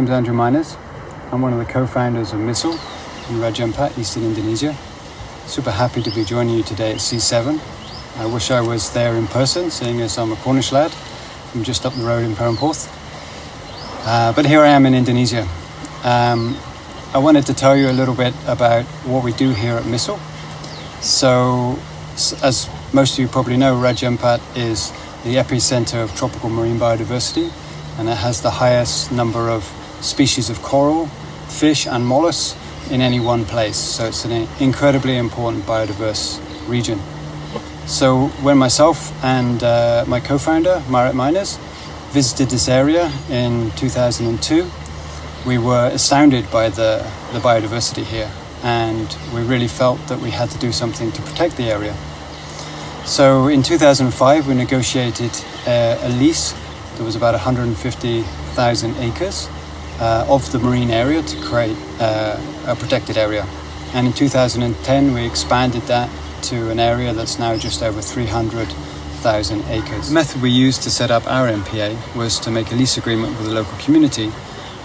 name's Andrew Miners. I'm one of the co-founders of Misool in Raja Ampat, eastern Indonesia. Super happy to be joining you today at Sea7. I wish I was there in person, seeing as I'm a Cornish lad from just up the road in Perempuran. But here I am in Indonesia. I wanted to tell you a little bit about what we do here at Misool. So, as most of you probably know, Raja Ampat is the epicenter of tropical marine biodiversity, and it has the highest number of species of coral, fish and mollusks in any one place. So it's an incredibly important biodiverse region. So when myself and my co-founder, Marit Miners, visited this area in 2002, we were astounded by the biodiversity here, and we really felt that we had to do something to protect the area. So in 2005 we negotiated a lease that was about 150,000 acres of the marine area to create a protected area. And in 2010 we expanded that to an area that's now just over 300,000 acres. The method we used to set up our MPA was to make a lease agreement with the local community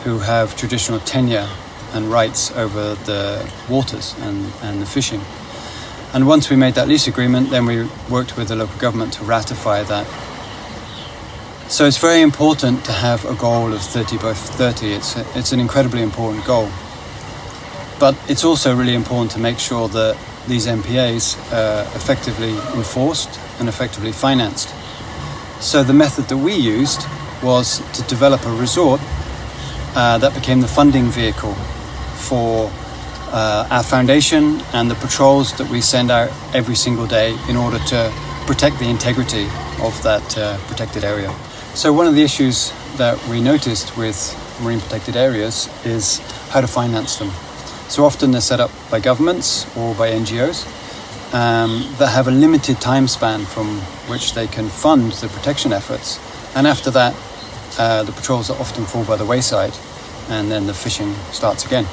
who have traditional tenure and rights over the waters and the fishing. And once we made that lease agreement, then we worked with the local government to ratify that. So it's very important to have a goal of 30 by 30. It's an incredibly important goal. But it's also really important to make sure that these MPAs are effectively enforced and effectively financed. So the method that we used was to develop a resort that became the funding vehicle for our foundation and the patrols that we send out every single day in order to protect the integrity of that protected area. So one of the issues that we noticed with marine protected areas is how to finance them. So often they're set up by governments or by NGOs that have a limited time span from which they can fund the protection efforts. And after that, the patrols often fall by the wayside, and then the fishing starts again.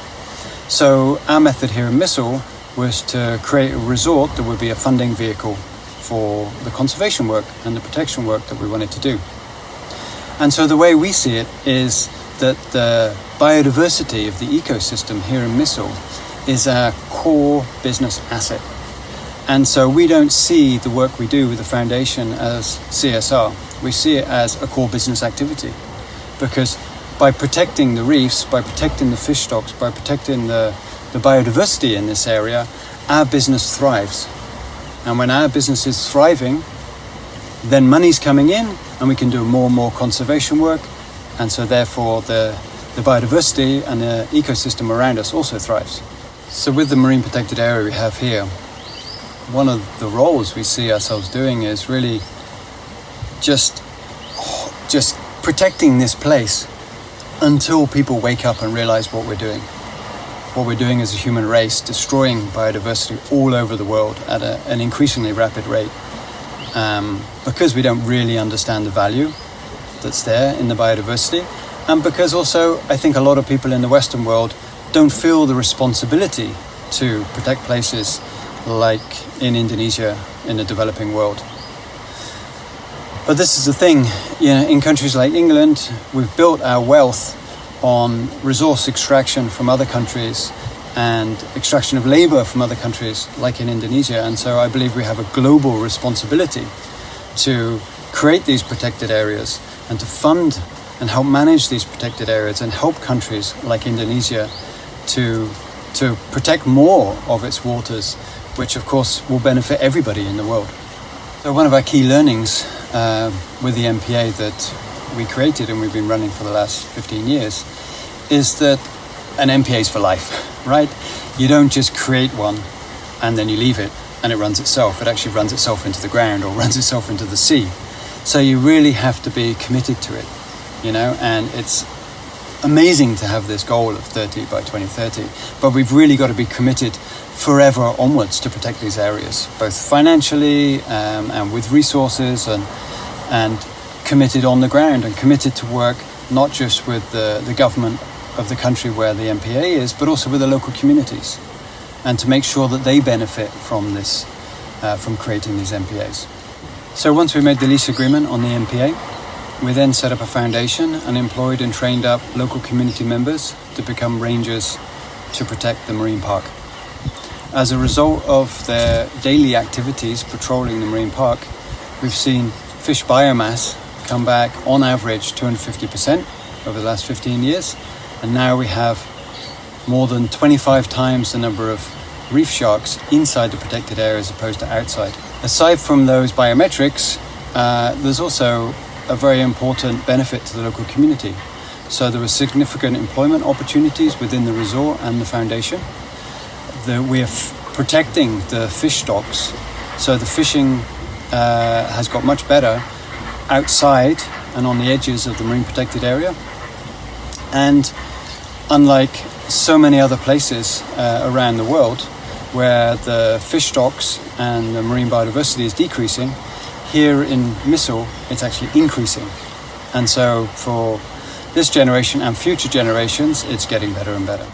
So our method here in Misool was to create a resort that would be a funding vehicle for the conservation work and the protection work that we wanted to do. And so the way we see it is that the biodiversity of the ecosystem here in Misool is our core business asset. And so we don't see the work we do with the foundation as CSR. We see it as a core business activity, because by protecting the reefs, by protecting the fish stocks, by protecting the biodiversity in this area, our business thrives. And when our business is thriving, then money's coming in and we can do more and more conservation work. And so therefore the biodiversity and the ecosystem around us also thrives. So with the marine protected area we have here, one of the roles we see ourselves doing is really just protecting this place until people wake up and realize what we're doing. What we're doing as a human race, destroying biodiversity all over the world at an increasingly rapid rate, because we don't really understand the value that's there in the biodiversity, and because also I think a lot of people in the Western world don't feel the responsibility to protect places like in Indonesia, in the developing world. But this is the thing, in countries like England, we've built our wealth on resource extraction from other countries and extraction of labor from other countries, like in Indonesia. And so I believe we have a global responsibility to create these protected areas and to fund and help manage these protected areas and help countries like Indonesia to protect more of its waters, which of course will benefit everybody in the world. So one of our key learnings with the MPA that we created and we've been running for the last 15 years is that an MPA is for life, right? You don't just create one and then you leave it and it runs itself. It actually runs itself into the ground or runs itself into the sea. So you really have to be committed to it, and it's amazing to have this goal of 30 by 2030, but we've really got to be committed forever onwards to protect these areas, both financially and with resources and committed on the ground and committed to work not just with the government of the country where the MPA is, but also with the local communities, and to make sure that they benefit from this, from creating these MPAs. So once we made the lease agreement on the MPA, We then set up a foundation and employed and trained up local community members to become rangers to protect the marine park. As a result of their daily activities patrolling the marine park, we've seen fish biomass come back on average 250% over the last 15 years, and now we have more than 25 times the number of reef sharks inside the protected area as opposed to outside. Aside from those biometrics, there's also a very important benefit to the local community. So there were significant employment opportunities within the resort and the foundation. We are protecting the fish stocks, so the fishing has got much better outside and on the edges of the marine protected area. And unlike so many other places around the world where the fish stocks and the marine biodiversity is decreasing, here in Misool it's actually increasing. And so for this generation and future generations, it's getting better and better.